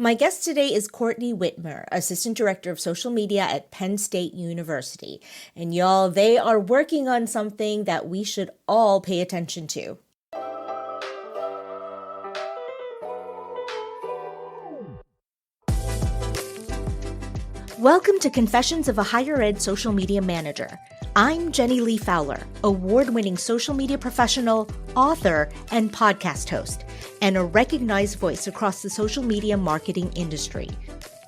My guest today is Courtney Whitmer, Assistant Director of Social Media at Penn State University. And y'all, they are working on something that we should all pay attention to. Welcome to Confessions of a Higher Ed Social Media Manager. I'm Jenny Li Fowler, award-winning social media professional, author, and podcast host, and a recognized voice across the social media marketing industry.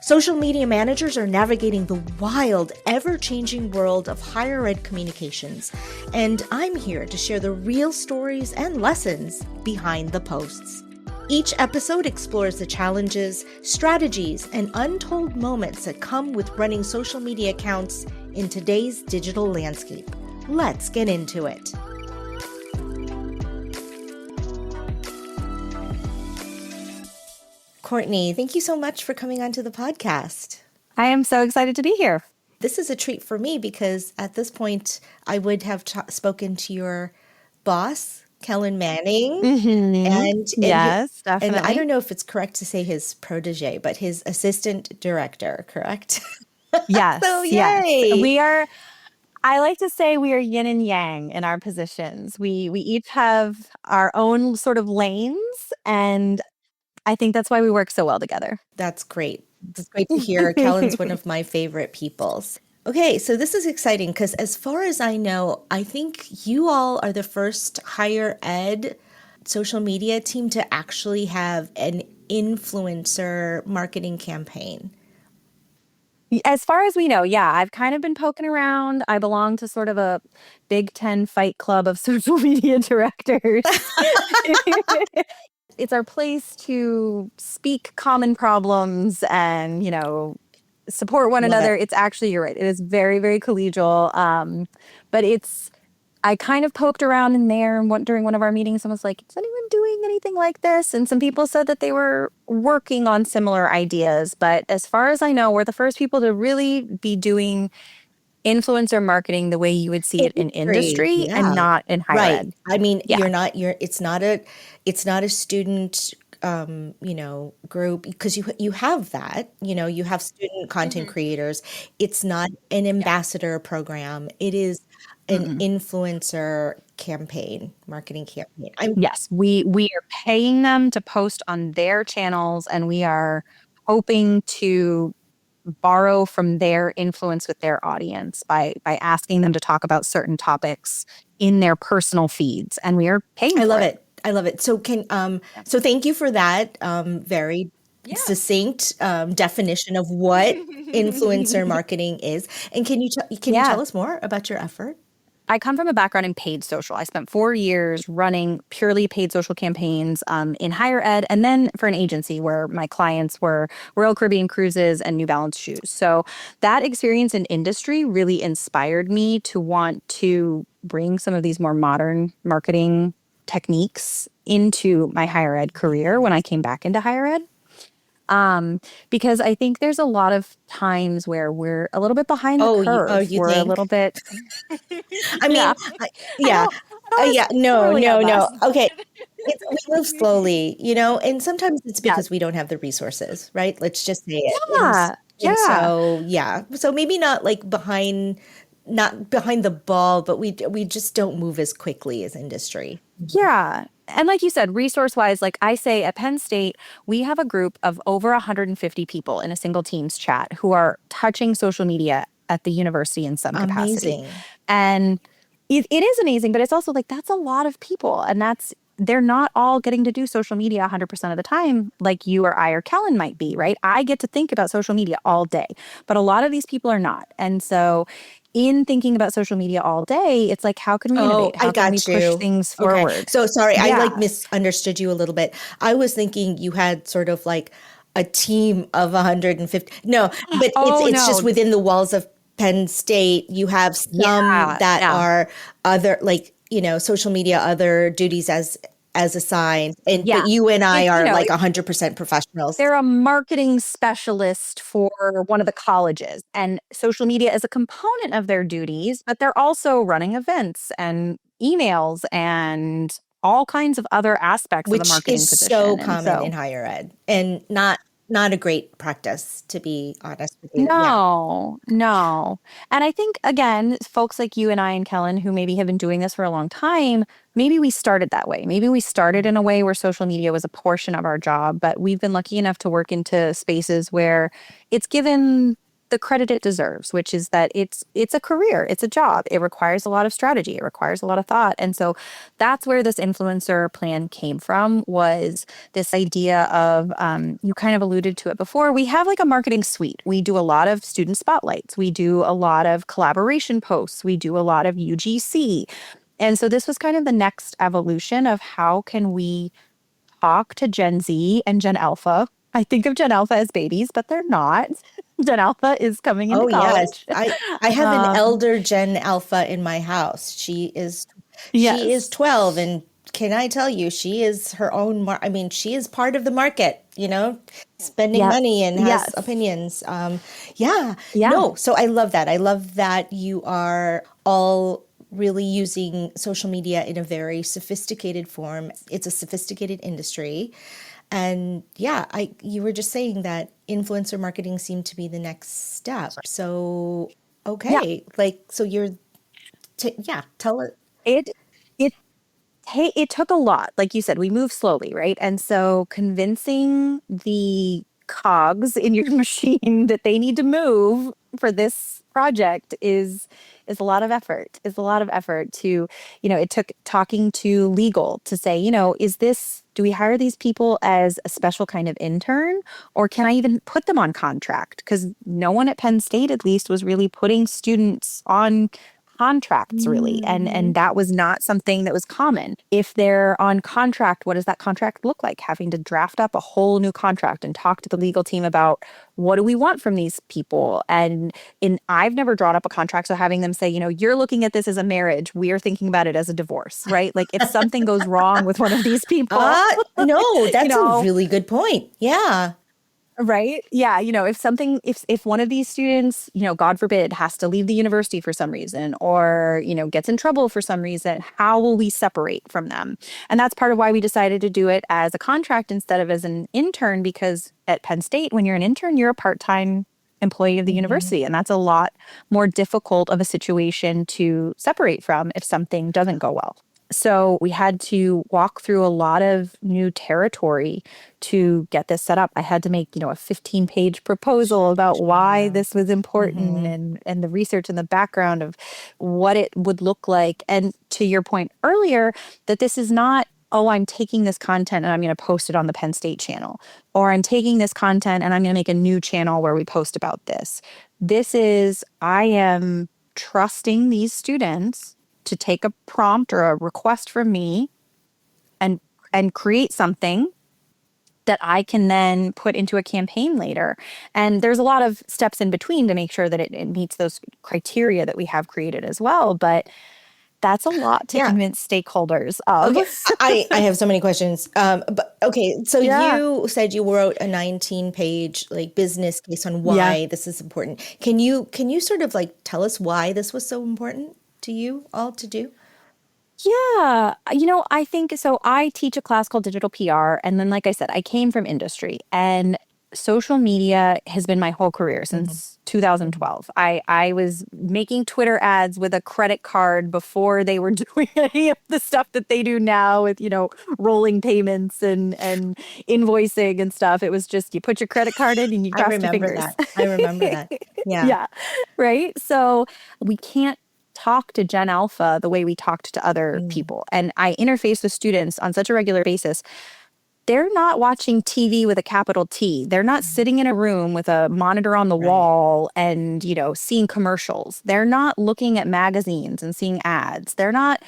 Social media managers are navigating the wild, ever-changing world of higher ed communications, and I'm here to share the real stories and lessons behind the posts. Each episode explores the challenges, strategies, and untold moments that come with running social media accounts in today's digital landscape. Let's get into it. Courtney, thank you so much for coming onto the podcast. I am so excited to be here. This is a treat for me because at this point, I would have spoken to your boss, Kellen Manning. Yes, definitely. And I don't know if it's correct to say his protege, but his assistant director, correct? Yes. So, yay! Yes. I like to say we are yin and yang in our positions. We each have our own sort of lanes, and I think that's why we work so well together. That's great. It's great to hear. Kellen's one of my favorite peoples. Okay, so this is exciting because as far as I know, I think you all are the first higher ed social media team to actually have an influencer marketing campaign. As far as we know, yeah, I've kind of been poking around. I belong to sort of a Big 10 fight club of social media directors. It's our place to speak common problems and, support one another. It's actually, you're right. It is very, very collegial. But I kind of poked around in there and during one of our meetings, someone was like, is anyone doing anything like this? And some people said that they were working on similar ideas. But as far as I know, we're the first people to really be doing influencer marketing the way you would see it in industry and not in higher ed. I mean, it's not a student group, because you have that, you have student content creators. It's not an ambassador program. It is an influencer marketing campaign. Yes, we are paying them to post on their channels, and we are hoping to borrow from their influence with their audience by asking them to talk about certain topics in their personal feeds, and we are paying for it. I love it. So so thank you for that very succinct definition of what influencer marketing is. And can you tell us more about your effort? I come from a background in paid social. I spent 4 years running purely paid social campaigns in higher ed, and then for an agency where my clients were Royal Caribbean Cruises and New Balance shoes. So that experience in industry really inspired me to want to bring some of these more modern marketing techniques into my higher ed career when I came back into higher ed. Because I think there's a lot of times where we're a little bit behind the curve. You we're think? A little bit. I mean, no. Okay. We move slowly, and sometimes it's because we don't have the resources, right? Let's just say it. So maybe not like behind the ball, but we just don't move as quickly as industry. Yeah. And like you said, resource-wise, like I say at Penn State, we have a group of over 150 people in a single Teams chat who are touching social media at the university in some capacity. Amazing. And it is amazing, but it's also like that's a lot of people. And they're not all getting to do social media 100% of the time like you or I or Kellen might be, right? I get to think about social media all day, but a lot of these people are not. And so in thinking about social media all day, it's like, how can we innovate? How can we push things forward? Okay. So sorry, I misunderstood you a little bit. I was thinking you had sort of like a team of 150. No, but it's just within the walls of Penn State. You have some that are other, like, social media, other duties as assigned. And but you and I are like 100% professionals. They're a marketing specialist for one of the colleges, and social media is a component of their duties, but they're also running events and emails and all kinds of other aspects of the marketing position. Which is so common in higher ed, and not not a great practice, to be honest with you. Yeah. No, no. And I think, again, folks like you and I and Kellen, who maybe have been doing this for a long time, maybe we started that way. Maybe we started in a way where social media was a portion of our job, but we've been lucky enough to work into spaces where it's given the credit it deserves, which is that it's a career, it's a job. It requires a lot of strategy, it requires a lot of thought. And so that's where this influencer plan came from, was this idea of, you kind of alluded to it before, we have like a marketing suite. We do a lot of student spotlights. We do a lot of collaboration posts. We do a lot of UGC. And so this was kind of the next evolution of how can we talk to Gen Z and Gen Alpha. I think of Gen Alpha as babies, but they're not. Gen Alpha is coming into Oh yes. college. I have an Um, elder Gen Alpha in my house. She is yes. 12, and can I tell you, she is her own I mean, she is part of the market, spending Yes. money and has Yes. opinions. Yeah. Yeah. No, so I love that. I love that you are all really using social media in a very sophisticated form. It's a sophisticated industry. And yeah, you were just saying that influencer marketing seemed to be the next step. So, Yeah. okay, like so you're yeah, tell it. It it it took a lot. Like you said, we move slowly, right? And so convincing the cogs in your machine that they need to move for this project is a lot of effort. Is a lot of effort to, it took talking to legal to say, do we hire these people as a special kind of intern, or can I even put them on contract? Because no one at Penn State, at least, was really putting students on contracts, really, and Mhm. that was not something that was common. If they're on contract, what does that contract look like? Having to draft up a whole new contract and talk to the legal team about what do we want from these people. And I've never drawn up a contract, so having them say, you're looking at this as a marriage, we are thinking about it as a divorce, right? Like if something goes wrong with one of these people, No, you that's a know really good point. Yeah. right? Yeah, if one of these students, God forbid, has to leave the university for some reason, or, gets in trouble for some reason, how will we separate from them? And that's part of why we decided to do it as a contract instead of as an intern, because at Penn State, when you're an intern, you're a part-time employee of the Mhm. university, and that's a lot more difficult of a situation to separate from if something doesn't go well. So we had to walk through a lot of new territory to get this set up. I had to make, a 15-page proposal about why Yeah. this was important, Hmm. and the research and the background of what it would look like. And to your point earlier, that this is not, oh, I'm taking this content and I'm going to post it on the Penn State channel, or I'm taking this content and I'm going to make a new channel where we post about this. This is, I am trusting these students to take a prompt or a request from me and create something that I can then put into a campaign later. And there's a lot of steps in between to make sure that it meets those criteria that we have created as well. But that's a lot to Yeah. convince stakeholders of. Okay. I have so many questions. But okay, so Yeah. you said you wrote a 19-page like business case on Yeah. why this is important. Can you sort of like tell us why this was so important to you all to do? Yeah. I think so. I teach a class called digital PR. And then, like I said, I came from industry, and social media has been my whole career Hmm. since Hmm. 2012. I was making Twitter ads with a credit card before they were doing any of the stuff that they do now with, rolling payments and invoicing and stuff. It was just you put your credit card in and you I crossed your remember fingers. that. I remember that. Yeah. Yeah. Right. So we can't talk to Gen Alpha the way we talked to other Mm, people. And I interface with students on such a regular basis. They're not watching TV with a capital T. They're not sitting in a room with a monitor on the right. wall and, seeing commercials. They're not looking at magazines and seeing ads. They're not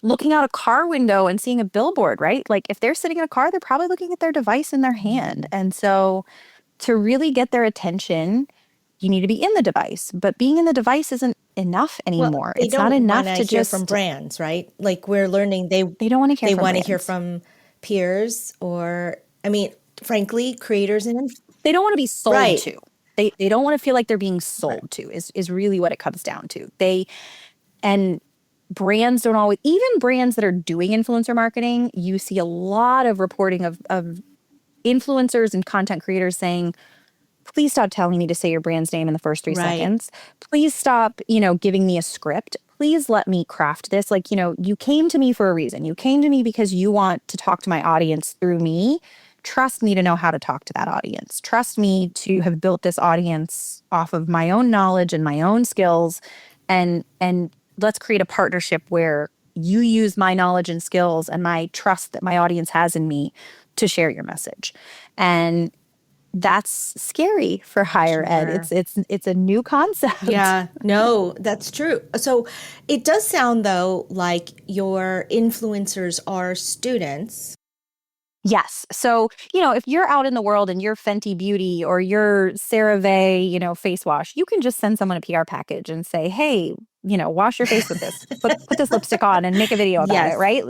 looking out a car window and seeing a billboard, right? Like if they're sitting in a car, they're probably looking at their device in their hand. Mhm. And so to really get their attention, you need to be in the device. But being in the device isn't enough Well, anymore. they It's not don't want enough to to hear from just, brands, right? Like we're learning they don't want to hear they from want to hear brands. from peers or I mean, frankly, creators and They don't want to be sold right. to. They don't want to feel like they're being Right. sold to is really what it comes down to. And brands don't always, even brands that are doing influencer marketing, you see a lot of reporting of influencers and content creators saying, please stop telling me to say your brand's name in the first 3 seconds. Please stop, giving me a script. Please let me craft this. Like, you came to me for a reason. You came to me because you want to talk to my audience through me. Trust me to know how to talk to that audience. Trust me to have built this audience off of my own knowledge and my own skills. And let's create a partnership where you use my knowledge and skills and my trust that my audience has in me to share your message. And that's scary for higher ed. Sure. It's a new concept. Yeah, no, that's true. So it does sound though like your influencers are students. Yes. So, if you're out in the world and you're Fenty Beauty or you're CeraVe, face wash, you can just send someone a PR package and say, hey, wash your face with this, put this lipstick on and make a video about it, Yes, right?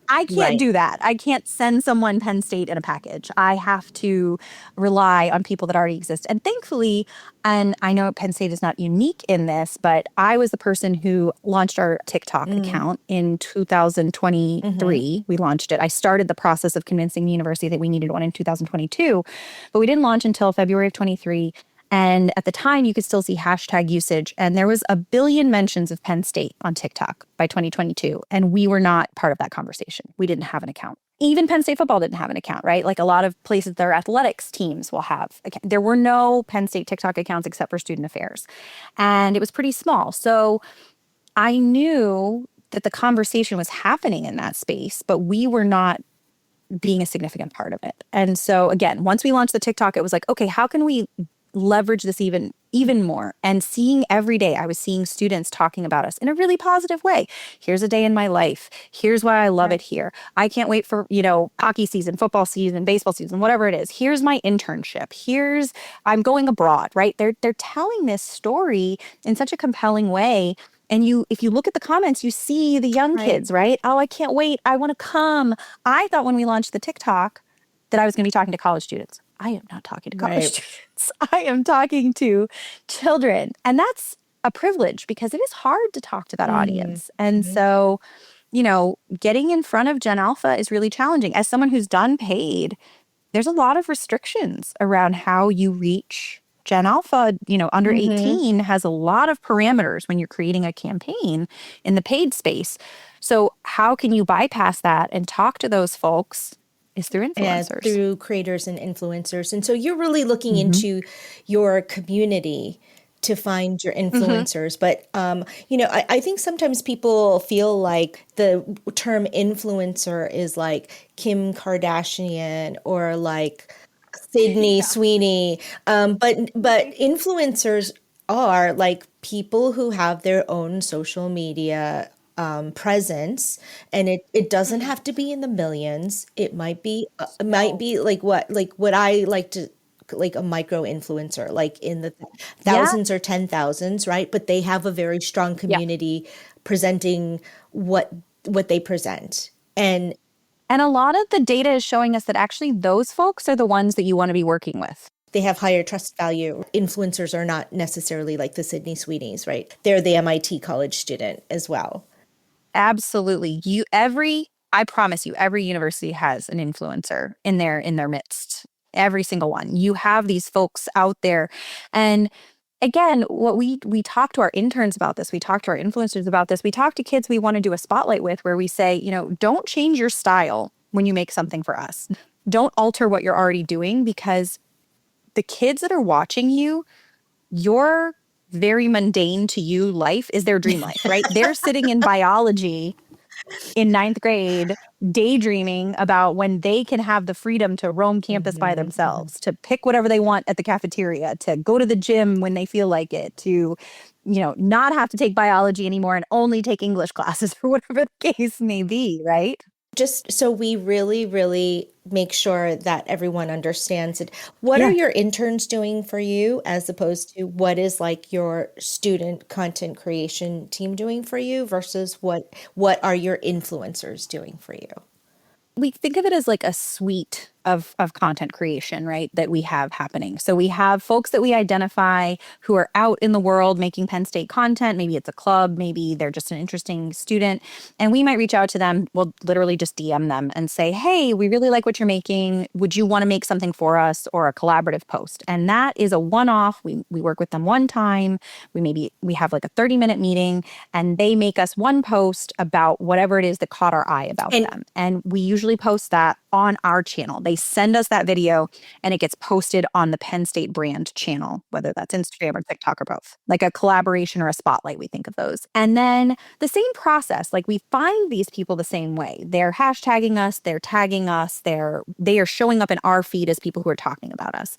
I can't right. do that. I can't send someone Penn State in a package. I have to rely on people that already exist. And thankfully, and I know Penn State is not unique in this, but I was the person who launched our TikTok Mm, account in mhm. 2023. We launched it. I started the process of convincing the university that we needed one in 2022, but we didn't launch until February of 23. And at the time, you could still see hashtag usage. And there was a billion mentions of Penn State on TikTok by 2022. And we were not part of that conversation. We didn't have an account. Even Penn State football didn't have an account, right? Like a lot of places, their athletics teams will have. There were no Penn State TikTok accounts except for student affairs. And it was pretty small. So I knew that the conversation was happening in that space, but we were not being a significant part of it. And so again, once we launched the TikTok, it was like, okay, how can we leverage this even more? And seeing every day, I was seeing students talking about us in a really positive way. Here's a day in my life. Here's why I love Right. it here. I can't wait for, hockey season, football season, baseball season, whatever it is. Here's my internship. I'm going abroad, right? They're telling this story in such a compelling way. And if you look at the comments, you see the young Right. kids, right? Oh, I can't wait. I want to come. I thought when we launched the TikTok that I was going to be talking to college students. I am not talking to college Right. students. I am talking to children. And that's a privilege because it is hard to talk to that Mm, audience. And mhm. so, getting in front of Gen Alpha is really challenging. As someone who's done paid, there's a lot of restrictions around how you reach Gen Alpha. Under Mhm. 18 has a lot of parameters when you're creating a campaign in the paid space. So how can you bypass that and talk to those folks is through influencers. Through creators and influencers. And so you're really looking Hmm. into your community to find your Hmm. influencers. But, I think sometimes people feel like the term influencer is like Kim Kardashian or like Sydney Yeah. Sweeney. But influencers are like people who have their own social media presence, and it doesn't Hmm. have to be in the millions. It might No. be like what I like to like a micro influencer, like in the Yeah. thousands or 10,000s, right? But they have a very strong Yeah. community presenting what they present. And And a lot of the data is showing us that actually those folks are the ones that you want to be working with. they have higher trust value. Influencers are not necessarily like the Sydney Sweeneys, right? They're the MIT college student as well. Absolutely. I promise you, every university has an influencer in their midst. Every single one. You have these folks out there. And again, what we talk to our interns about this, we talk to our influencers about this, we talk to kids we want to do a spotlight with where we say, don't change your style when you make something for us. Don't alter what you're already doing because the kids that are watching you, your very mundane to you life is their dream life, right? They're sitting in biology in ninth grade, daydreaming about when they can have the freedom to roam campus by Hmm, hmm. themselves, to pick whatever they want at the cafeteria, to go to the gym when they feel like it, to, not have to take biology anymore and only take English classes or whatever the case may be, right? Just so we really, really make sure that everyone understands it. What are Yeah. your interns doing for you as opposed to what is like your student content creation team doing for you versus what are your influencers doing for you? We think of it as like a suite of content creation, right, that we have happening. So we have folks that we identify who are out in the world making Penn State content. Maybe it's a club, maybe they're just an interesting student. And we might reach out to them. We'll literally just DM them and say, hey, we really like what you're making. Would you want to make something for us, or a collaborative post? And that is a one-off. We work with them one time. We have like a 30-minute meeting, and they make us one post about whatever it is that caught our eye about them. And we usually post that on our channel. They send us that video and it gets posted on the Penn State brand channel, whether that's Instagram or TikTok or both, like a collaboration or a spotlight. We think of those. And then the same process, like we find these people the same way. They're hashtagging us, they're tagging us, they are showing up in our feed as people who are talking about us.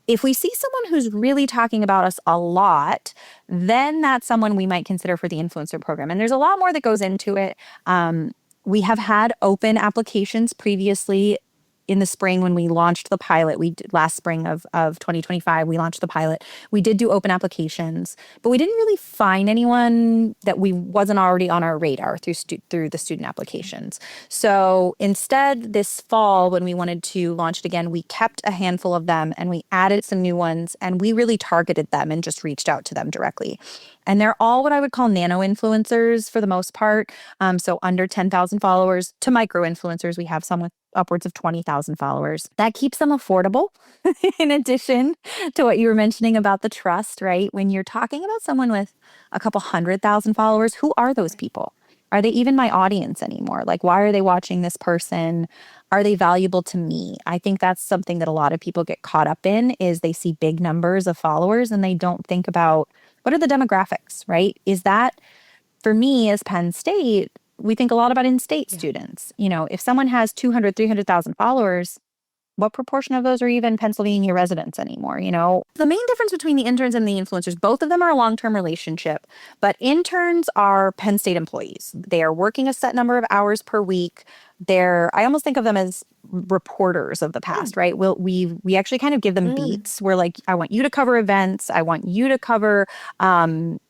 If we see someone who's really talking about us a lot, then that's someone we might consider for the influencer program. And there's a lot more that goes into it. We have had open applications previously. In the spring, when we launched the pilot, last spring of 2025, we launched the pilot. We did do open applications, but we didn't really find anyone that wasn't already on our radar through the student applications. So instead, this fall, when we wanted to launch it again, we kept a handful of them and we added some new ones, and we really targeted them and just reached out to them directly. And they're all what I would call nano influencers for the most part. So under 10,000 followers to micro influencers. We have some with upwards of 20,000 followers. That keeps them affordable. In addition to what you were mentioning about the trust, right? When you're talking about someone with a couple 100,000 followers, who are those people? Are they even my audience anymore? Like, why are they watching this person? Are they valuable to me? I think that's something that a lot of people get caught up in, is they see big numbers of followers and they don't think about what are the demographics, right? Is that, for me as Penn State, we think a lot about in-state students. You know, if someone has 200, 300,000 followers, what proportion of those are even Pennsylvania residents anymore? You know, the main difference between the interns and the influencers, both of them are a long-term relationship, but interns are Penn State employees. They are working a set number of hours per week. I almost think of them as reporters of the past, right? We actually kind of give them beats. We're like, I want you to cover events. I want you to cover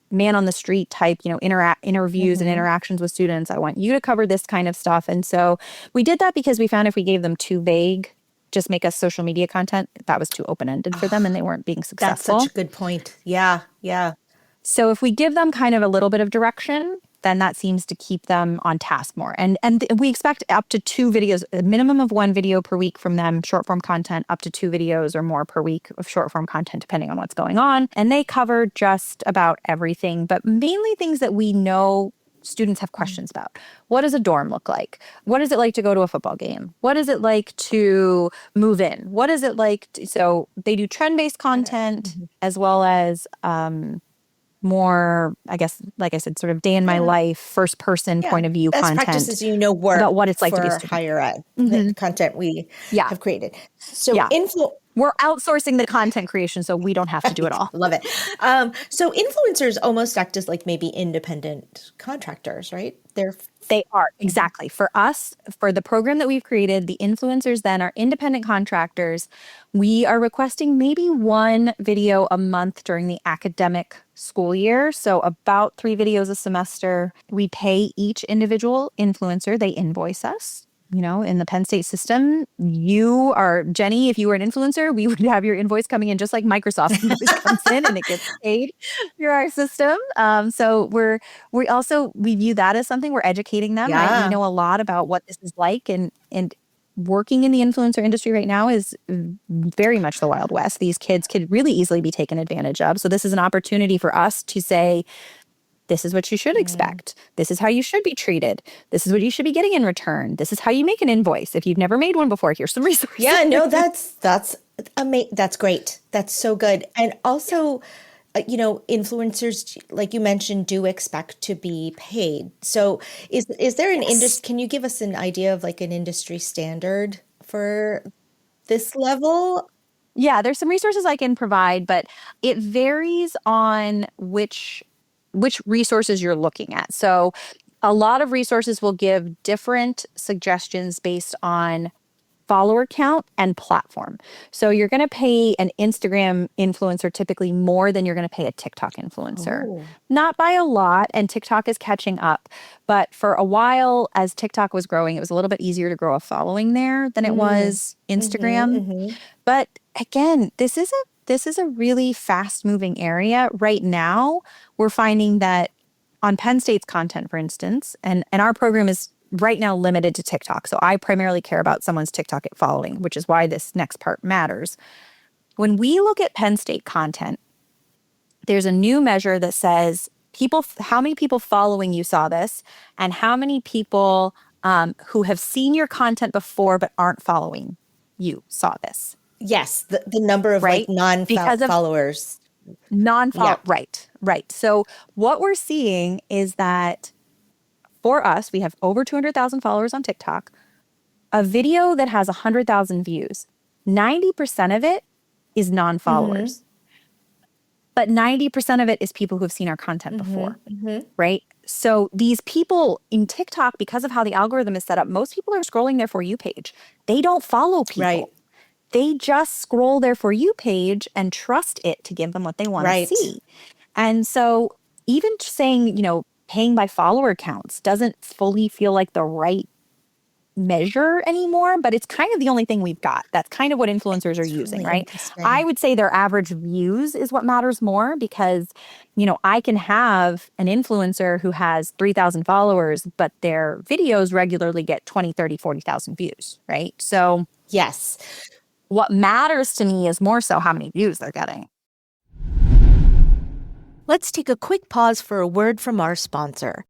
man on the street type, interviews and interactions with students. I want you to cover this kind of stuff. And so we did that because we found if we gave them too vague, just make us social media content, that was too open-ended for them and they weren't being successful. That's such a good point. Yeah. So if we give them kind of a little bit of direction, then that seems to keep them on task more. And we expect up to 2 videos, a minimum of 1 video per week from them, short form content, up to 2 videos or more per week of short form content, depending on what's going on. And they cover just about everything, but mainly things that we know students have questions about. What does a dorm look like? What is it like to go to a football game? What is it like to move in? What is it like so they do trend-based content as well as more, I guess, like I said, sort of day in my life, first person point of view Best content. practices, work about what it's like to be a for student. higher ed, the content we have created. So we're outsourcing the content creation so we don't have to do it all. Love it. So influencers almost act as like maybe independent contractors, right? They are, exactly. For us, for the program that we've created, the influencers then are independent contractors. We are requesting maybe 1 video a month during the academic school year. So about 3 videos a semester. We pay each individual influencer. They invoice us. You know, in the Penn State system, you are, Jenny, if you were an influencer, we would have your invoice coming in just like Microsoft invoice comes in and it gets paid through our system. So we view that as something we're educating them. Right? We know a lot about what this is like, and working in the influencer industry right now is very much the Wild West. These kids could really easily be taken advantage of. So this is an opportunity for us to say, this is what you should expect. This is how you should be treated. This is what you should be getting in return. This is how you make an invoice. If you've never made one before, here's some resources. Yeah, no, that's amazing. That's great. That's so good. And also, influencers, like you mentioned, do expect to be paid. So is there an industry, can you give us an idea of like an industry standard for this level? Yeah, there's some resources I can provide, but it varies on which resources you're looking at. So a lot of resources will give different suggestions based on follower count and platform. So you're going to pay an Instagram influencer typically more than you're going to pay a TikTok influencer. Oh. Not by a lot, and TikTok is catching up. But for a while, as TikTok was growing, it was a little bit easier to grow a following there than it was Instagram. But again, this is a really fast moving area. Right now, we're finding that on Penn State's content, for instance, and our program is right now limited to TikTok. So I primarily care about someone's TikTok following, which is why this next part matters. When we look at Penn State content, there's a new measure that says how many people following you saw this, and how many people who have seen your content before but aren't following you saw this. Yes, the number of right? non-followers. Right. So what we're seeing is that for us, we have over 200,000 followers on TikTok. A video that has 100,000 views, 90% of it is non-followers. But 90% of it is people who have seen our content before, right? So these people in TikTok, because of how the algorithm is set up, most people are scrolling their For You page. They don't follow people. Right. They just scroll their For You page and trust it to give them what they want to see. And so even saying, paying by follower counts doesn't fully feel like the right measure anymore, but it's kind of the only thing we've got. That's kind of what influencers are using, really right? I would say their average views is what matters more because, I can have an influencer who has 3,000 followers, but their videos regularly get 20, 30, 40,000 views, right? So yes, what matters to me is more so how many views they're getting. Let's take a quick pause for a word from our sponsor.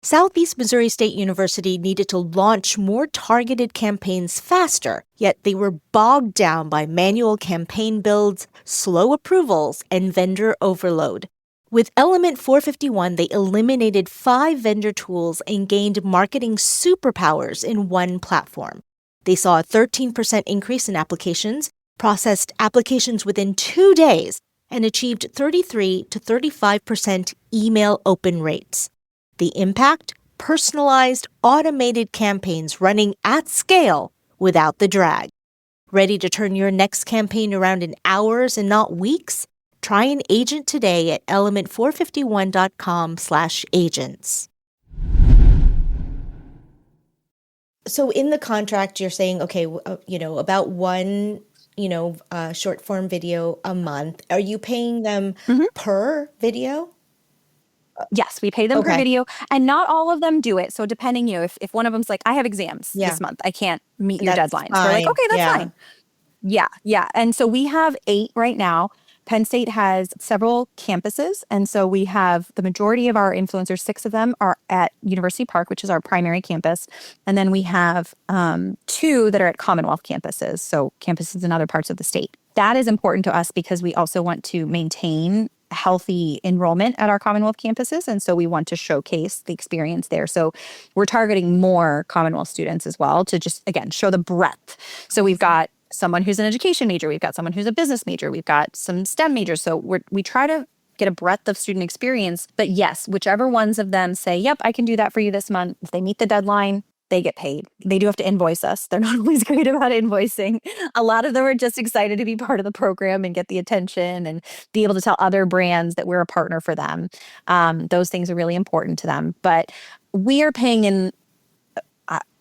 Southeast Missouri State University needed to launch more targeted campaigns faster, yet they were bogged down by manual campaign builds, slow approvals, and vendor overload. With Element 451, they eliminated 5 vendor tools and gained marketing superpowers in one platform. They saw a 13% increase in applications, processed applications within 2 days, and achieved 33 to 35% email open rates. The impact? Personalized, automated campaigns running at scale without the drag. Ready to turn your next campaign around in hours and not weeks? Try an agent today at element451.com/agents. So in the contract, you're saying, okay, about one, short form video a month. Are you paying them per video? Yes, we pay them per video, and not all of them do it. So depending, if one of them's like, I have exams this month, I can't meet your deadlines. We're like, okay, that's fine. Yeah. And so we have 8 right now. Penn State has several campuses. And so we have the majority of our influencers, 6 of them are at University Park, which is our primary campus. And then we have 2 that are at Commonwealth campuses. So campuses in other parts of the state. That is important to us because we also want to maintain healthy enrollment at our Commonwealth campuses. And so we want to showcase the experience there. So we're targeting more Commonwealth students as well to just, again, show the breadth. So we've got someone who's an education major. We've got someone who's a business major. We've got some STEM majors. So we try to get a breadth of student experience. But yes, whichever ones of them say, yep, I can do that for you this month. If they meet the deadline, they get paid. They do have to invoice us. They're not always great about invoicing. A lot of them are just excited to be part of the program and get the attention and be able to tell other brands that we're a partner for them. Those things are really important to them. But we are paying in,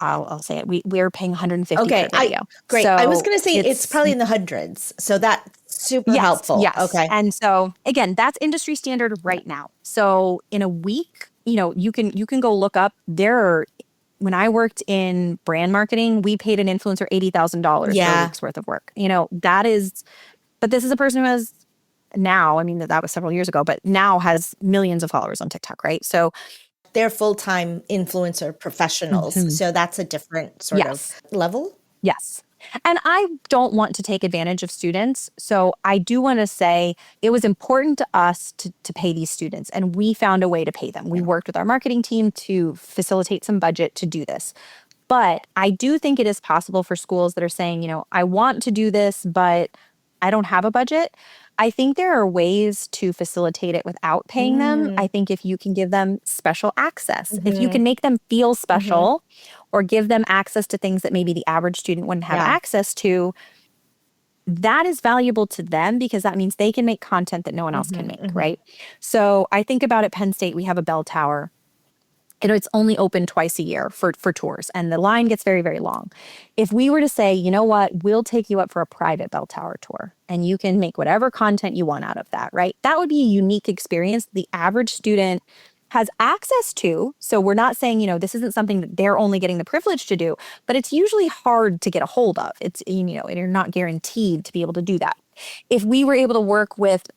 I'll say it, we're paying $150 per video. Great. So I was going to say it's probably in the hundreds. So that's super helpful. Yes. Okay. And so again, that's industry standard right now. So in a week, you can go look up when I worked in brand marketing, we paid an influencer $80,000 for a week's worth of work. But this is a person who has now, that was several years ago, but now has millions of followers on TikTok, right? So they're full-time influencer professionals. So that's a different sort of level. Yes. And I don't want to take advantage of students. So I do want to say it was important to us to pay these students, and we found a way to pay them. We worked with our marketing team to facilitate some budget to do this. But I do think it is possible for schools that are saying, I want to do this, but I don't have a budget. I think there are ways to facilitate it without paying them. I think if you can give them special access, if you can make them feel special or give them access to things that maybe the average student wouldn't have Yeah. access to, that is valuable to them because that means they can make content that no one else can make, right? So I think about at Penn State, we have a bell tower. It's only open twice a year for tours, and the line gets very, very long. If we were to say, you know what, we'll take you up for a private bell tower tour, and you can make whatever content you want out of that, right? That would be a unique experience the average student has access to. So we're not saying, this isn't something that they're only getting the privilege to do, but it's usually hard to get a hold of. It's, and you're not guaranteed to be able to do that. If we were able to work with,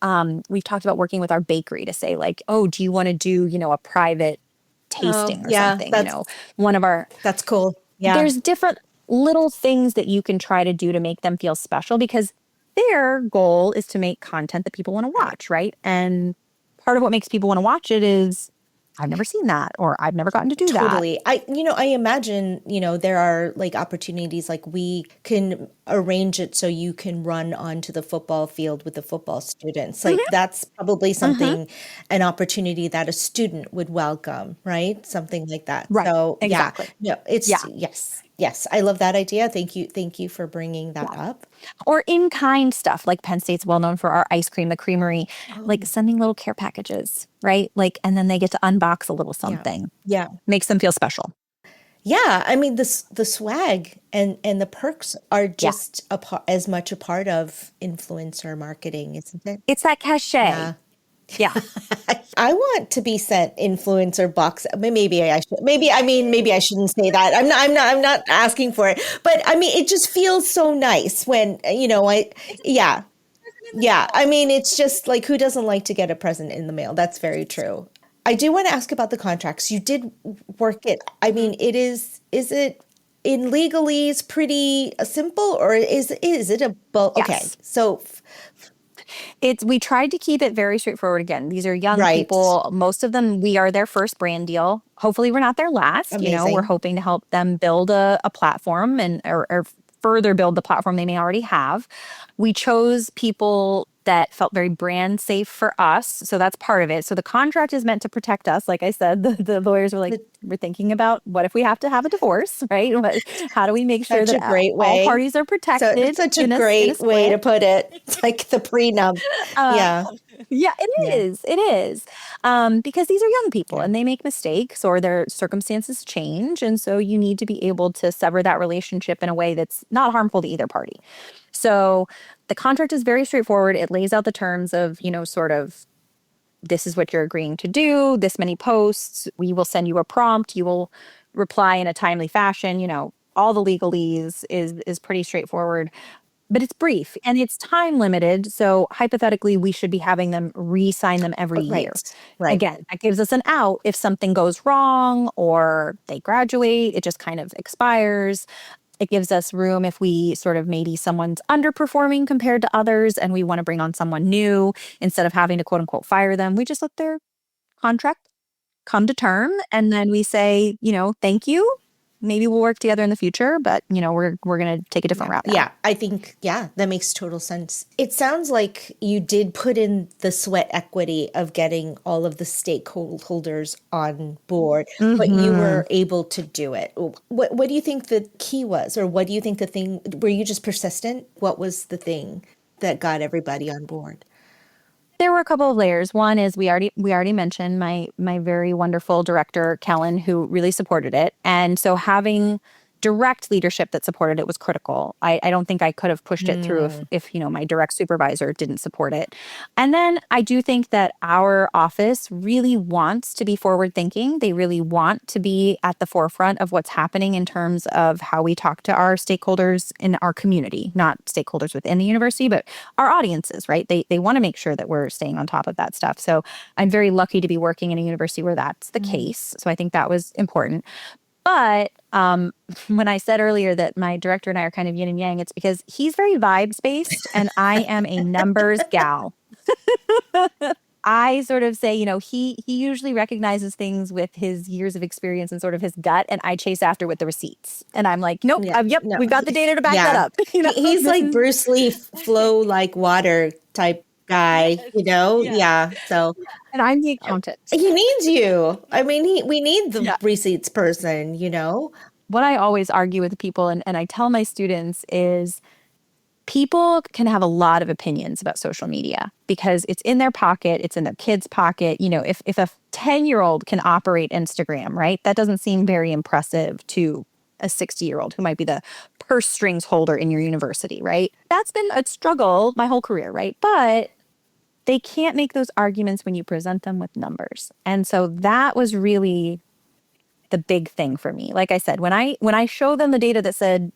we've talked about working with our bakery to say like, oh, do you want to do, a private tasting or something, one of our, that's cool. Yeah. There's different little things that you can try to do to make them feel special because their goal is to make content that people want to watch, right? And part of what makes people want to watch it is, I've never seen that, or I've never gotten to do that. Totally. I imagine, there are like opportunities, like we can arrange it so you can run onto the football field with the football students. Like that's probably something, an opportunity that a student would welcome, right? Something like that. Right. So exactly. Yes. I love that idea. Thank you for bringing that up. Or in-kind stuff, like Penn State's well known for our ice cream, the creamery, like sending little care packages, right? Like, and then they get to unbox a little something. Yeah. Makes them feel special. Yeah. I mean, the swag and the perks are just as much a part of influencer marketing, isn't it? It's that cachet. Yeah. I want to be sent influencer box. Maybe I should. Maybe I shouldn't say that. I'm not asking for it. But I mean, it just feels so nice when Yeah. I mean, it's just like, who doesn't like to get a present in the mail? That's very true. I do want to ask about the contracts. You did work it. I mean, is it in legalese pretty simple, or is it a bulk? Yes. Okay, so. We tried to keep it very straightforward. Again, these are young people. Most of them, we are their first brand deal. Hopefully we're not their last. Amazing. We're hoping to help them build a platform or further build the platform they may already have. We chose people that felt very brand safe for us. So that's part of it. So the contract is meant to protect us. Like I said, the lawyers were like, we're thinking about what if we have to have a divorce, right? How do we make sure that all parties are protected? So it's such a great way to put it. It's like the prenup. Yeah, it is. It is. Because these are young people and they make mistakes or their circumstances change. And so you need to be able to sever that relationship in a way that's not harmful to either party. So the contract is very straightforward. It lays out the terms of, sort of, this is what you're agreeing to do, this many posts. We will send you a prompt. You will reply in a timely fashion. All the legalese is pretty straightforward. But it's brief and it's time limited. So hypothetically, we should be having them re-sign them every year. Right. Again, that gives us an out if something goes wrong or they graduate, it just kind of expires. It gives us room if we sort of maybe someone's underperforming compared to others and we want to bring on someone new instead of having to quote unquote fire them. We just let their contract come to term and then we say, thank you. Maybe we'll work together in the future, but we're going to take a different route now. Yeah, I think, that makes total sense. It sounds like you did put in the sweat equity of getting all of the stakeholders on board, but you were able to do it. What do you think the key was, or what do you think the thing, were you just persistent? What was the thing that got everybody on board? There were a couple of layers. One is we already mentioned my very wonderful director, Kellen, who really supported it. And so having direct leadership that supported it was critical. I don't think I could have pushed it through if my direct supervisor didn't support it. And then I do think that our office really wants to be forward thinking. They really want to be at the forefront of what's happening in terms of how we talk to our stakeholders in our community, not stakeholders within the university, but our audiences, right? They want to make sure that we're staying on top of that stuff. So I'm very lucky to be working in a university where that's the case. So I think that was important. But when I said earlier that my director and I are kind of yin and yang, it's because he's very vibes-based and I am a numbers gal. I sort of say, he usually recognizes things with his years of experience and sort of his gut, and I chase after with the receipts. And I'm like, nope, we've got the data to back that up. He's like Bruce Lee, flow like water type guy, Yeah. Yeah. So And I'm the accountant. he needs you. I mean, we need the Yeah. receipts person, What I always argue with people and I tell my students is people can have a lot of opinions about social media because it's in their pocket, it's in their kid's pocket. If a 10-year-old can operate Instagram, right, that doesn't seem very impressive to a 60-year-old who might be the purse strings holder in your university, right? That's been a struggle my whole career, right? But they can't make those arguments when you present them with numbers. And so that was really the big thing for me. Like I said, when I show them the data that said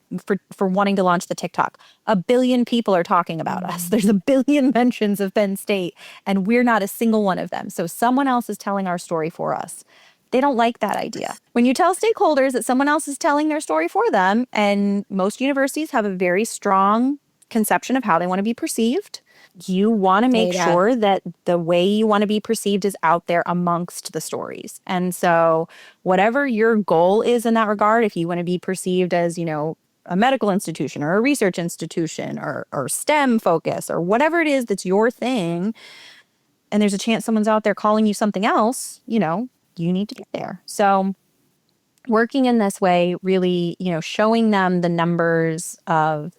for wanting to launch the TikTok, 1 billion people are talking about us. There's 1 billion mentions of Penn State, and we're not a single one of them. So someone else is telling our story for us. They don't like that idea. When you tell stakeholders that someone else is telling their story for them, and most universities have a very strong conception of how they want to be perceived, you want to make sure that the way you want to be perceived is out there amongst the stories. And so whatever your goal is in that regard, if you want to be perceived as, a medical institution or a research institution or STEM focus or whatever it is that's your thing, and there's a chance someone's out there calling you something else, you need to get there. So working in this way, really, showing them the numbers of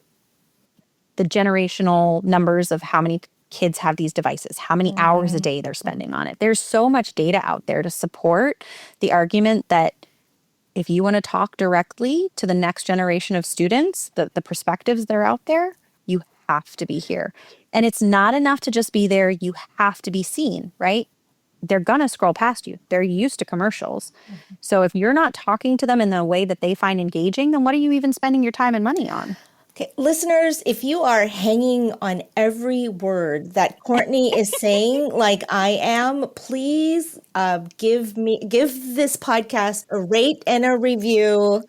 the generational numbers of how many kids have these devices, how many hours a day they're spending on it. There's so much data out there to support the argument that if you want to talk directly to the next generation of students, the perspectives that are out there, you have to be here. And it's not enough to just be there. You have to be seen, right? They're going to scroll past you. They're used to commercials. So if you're not talking to them in the way that they find engaging, then what are you even spending your time and money on? Okay, listeners, if you are hanging on every word that Courtney is saying, like I am, please give this podcast a rate and a review,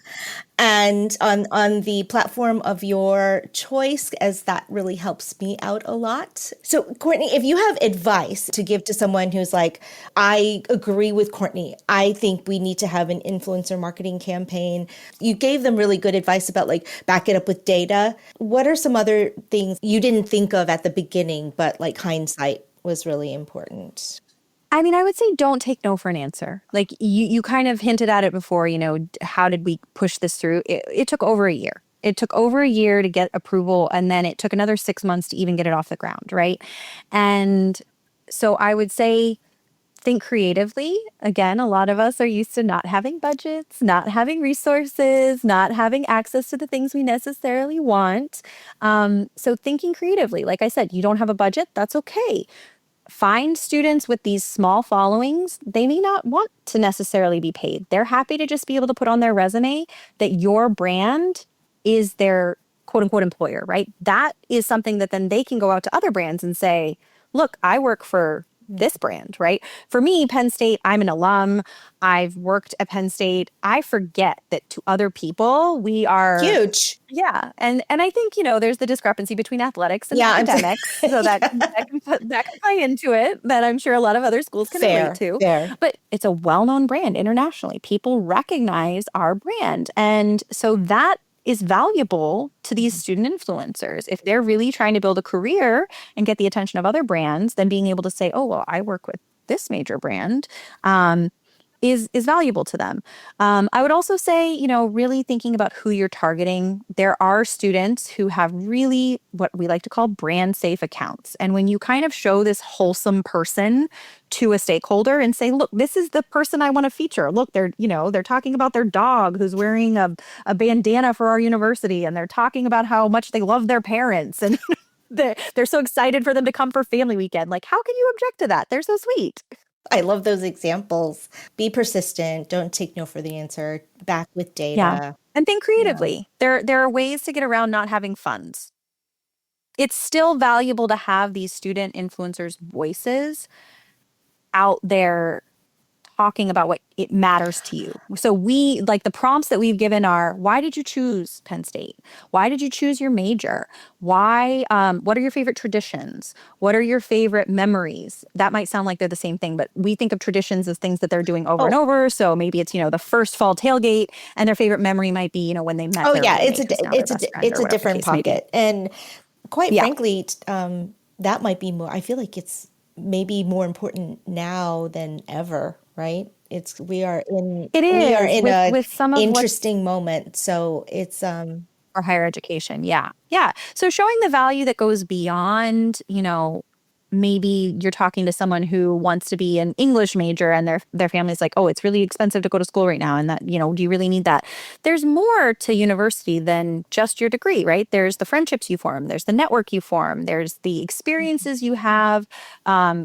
and on the platform of your choice, as that really helps me out a lot. So, Courtney, if you have advice to give to someone who's like, I agree with Courtney, I think we need to have an influencer marketing campaign. You gave them really good advice about like back it up with data. What are some other things you didn't think of at the beginning, but like hindsight was really important? I mean, I would say don't take no for an answer. Like you kind of hinted at it before, how did we push this through? It took over a year. It took over a year to get approval, and then it took another 6 months to even get it off the ground, right? And so I would say think creatively. Again, a lot of us are used to not having budgets, not having resources, not having access to the things we necessarily want. So thinking creatively, like I said, you don't have a budget, that's okay. Find students with these small followings. They may not want to necessarily be paid. They're happy to just be able to put on their resume that your brand is their quote unquote employer, right? That is something that then they can go out to other brands and say, look, I work for this brand, right? For me, Penn State, I'm an alum. I've worked at Penn State. I forget that to other people, we are huge. Yeah. And I think, there's the discrepancy between athletics and academics. So that can play into it, that I'm sure a lot of other schools can relate to. Fair. But it's a well-known brand internationally. People recognize our brand. And so that is valuable to these student influencers. If they're really trying to build a career and get the attention of other brands, then being able to say, oh, well, I work with this major brand, is valuable to them. I would also say, really thinking about who you're targeting. There are students who have really what we like to call brand safe accounts. And when you kind of show this wholesome person to a stakeholder and say, look, this is the person I want to feature. Look, they're talking about their dog who's wearing a bandana for our university. And they're talking about how much they love their parents. And they're so excited for them to come for family weekend. Like, how can you object to that? They're so sweet. I love those examples. Be persistent. Don't take no for the answer. Back with data. Yeah. And think creatively. Yeah. There are ways to get around not having funds. It's still valuable to have these student influencers' voices out there talking about what it matters to you. So we, like the prompts that we've given are, why did you choose Penn State? Why did you choose your major? Why, what are your favorite traditions? What are your favorite memories? That might sound like they're the same thing, but we think of traditions as things that they're doing over and over. So maybe it's, the first fall tailgate, and their favorite memory might be, when they met. It's a different pocket. And quite frankly, that might be more, I feel like it's maybe more important now than ever, right? It We are is in a with some of what's interesting moment. So it's, for higher education. Yeah. Yeah. So showing the value that goes beyond, maybe you're talking to someone who wants to be an English major and their family's like, oh, it's really expensive to go to school right now. And that, do you really need that? There's more to university than just your degree, right? There's the friendships you form, there's the network you form, there's the experiences you have,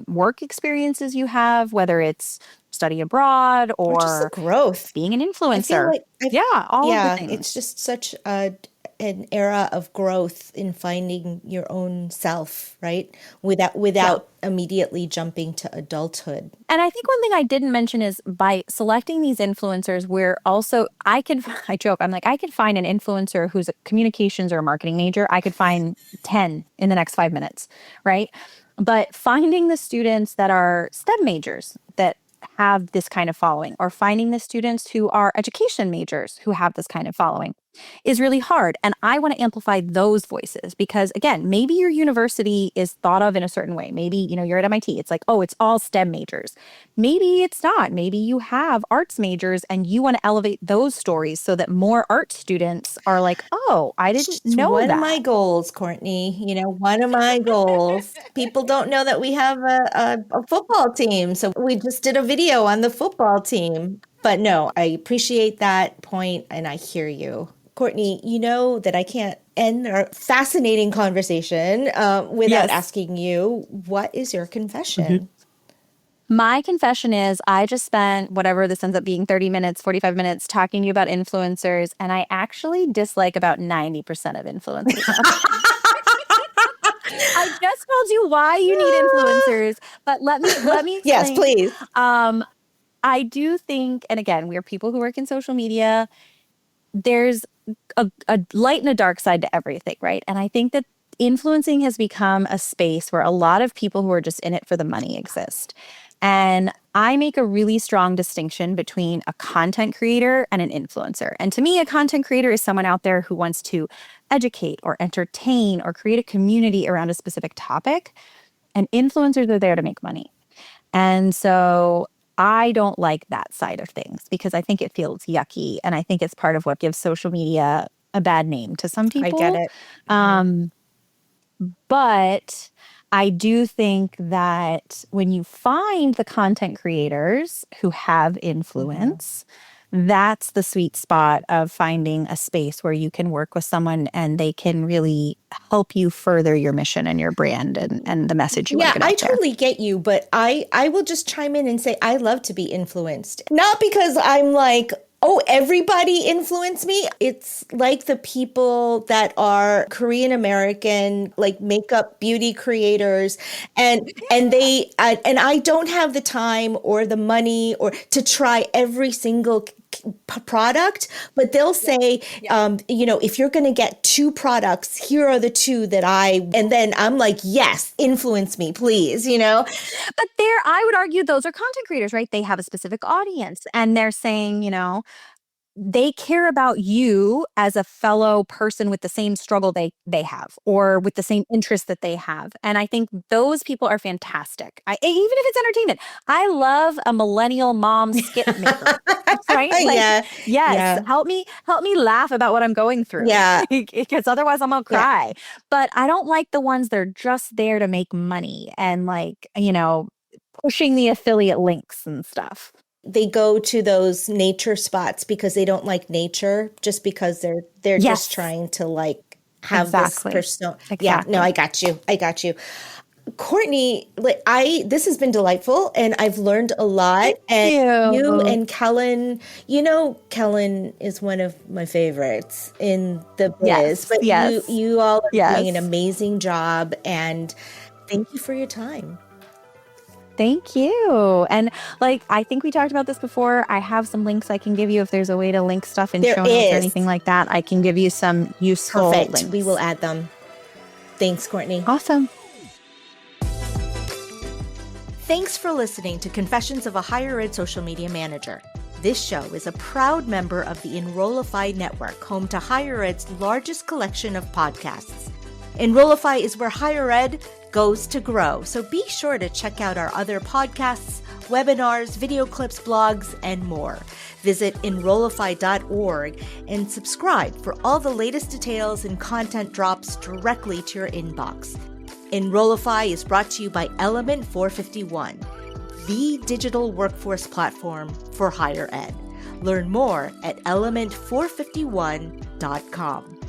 work experiences you have, whether it's study abroad or just the or growth. being an I feel influencer. like, Yeah, all of the yeah, it's things. just such an era of growth in finding your own self, right? Yeah. Without immediately jumping to adulthood. And I think one thing I didn't mention is by selecting these influencers, we're also, I joke, I'm like, I could find an influencer who's a communications or a marketing major. I could find 10 in the next 5 minutes, right? But finding the students that are STEM majors that have this kind of following, or finding the students who are education majors who have this kind of following is really hard. And I want to amplify those voices because, again, maybe your university is thought of in a certain way. Maybe, you're at MIT. It's like, oh, it's all STEM majors. Maybe it's not. Maybe you have arts majors and you want to elevate those stories so that more art students are like, oh, I didn't It's know one of my that. goals, Courtney. One of my goals. People don't know that we have a football team. So we just did a video on the football team. But no, I appreciate that point and I hear you. Courtney, you know that I can't end our fascinating conversation without Yes. asking you, what is your confession? My confession is I just spent whatever this ends up being 30 minutes, 45 minutes talking to you about influencers, and I actually dislike about 90% of influencers. I just told you why you need influencers, but let me explain. Yes, please. I do think, and again, we are people who work in social media. There's a light and a dark side to everything, right? And I think that influencing has become a space where a lot of people who are just in it for the money exist. And I make a really strong distinction between a content creator and an influencer. And to me, a content creator is someone out there who wants to educate or entertain or create a community around a specific topic. And influencers are there to make money. And so I don't like that side of things because I think it feels yucky. And I think it's part of what gives social media a bad name to some people. I get it. But I do think that when you find the content creators who have influence, that's the sweet spot of finding a space where you can work with someone and they can really help you further your mission and your brand and the message you want to get out there. I totally get you, but I will just chime in and say I love to be influenced. Not because I'm like, oh, everybody influence me. It's like the people that are Korean American, like makeup beauty creators, and I don't have the time or the money or to try every single product, but they'll say, if you're going to get 2 products, here are the 2 and then I'm like, yes, influence me, please, But I would argue those are content creators, right? They have a specific audience and they're saying, they care about you as a fellow person with the same struggle they have or with the same interest that they have. And I think those people are fantastic. Even if it's entertainment. I love a millennial mom skit maker. Right? Like, yes. Help me laugh about what I'm going through. Yeah. Because otherwise I'm gonna cry. Yeah. But I don't like the ones that are just there to make money and pushing the affiliate links and stuff. They go to those nature spots because they don't like nature, just because they're just trying to have this persona. Exactly. Yeah, no, I got you. Courtney, this has been delightful and I've learned a lot. Thank you and Kellen, Kellen is one of my favorites in the biz. But you all are doing an amazing job and thank you for your time. Thank you. And I think we talked about this before. I have some links I can give you if there's a way to link stuff in show notes or anything like that. I can give you some useful links. We will add them. Thanks, Courtney. Awesome. Thanks for listening to Confessions of a Higher Ed Social Media Manager. This show is a proud member of the Enrollify Network, home to Higher Ed's largest collection of podcasts. Enrollify is where higher ed goes to grow. So be sure to check out our other podcasts, webinars, video clips, blogs, and more. Visit Enrollify.org and subscribe for all the latest details and content drops directly to your inbox. Enrollify is brought to you by Element 451, the digital workforce platform for higher ed. Learn more at element451.com.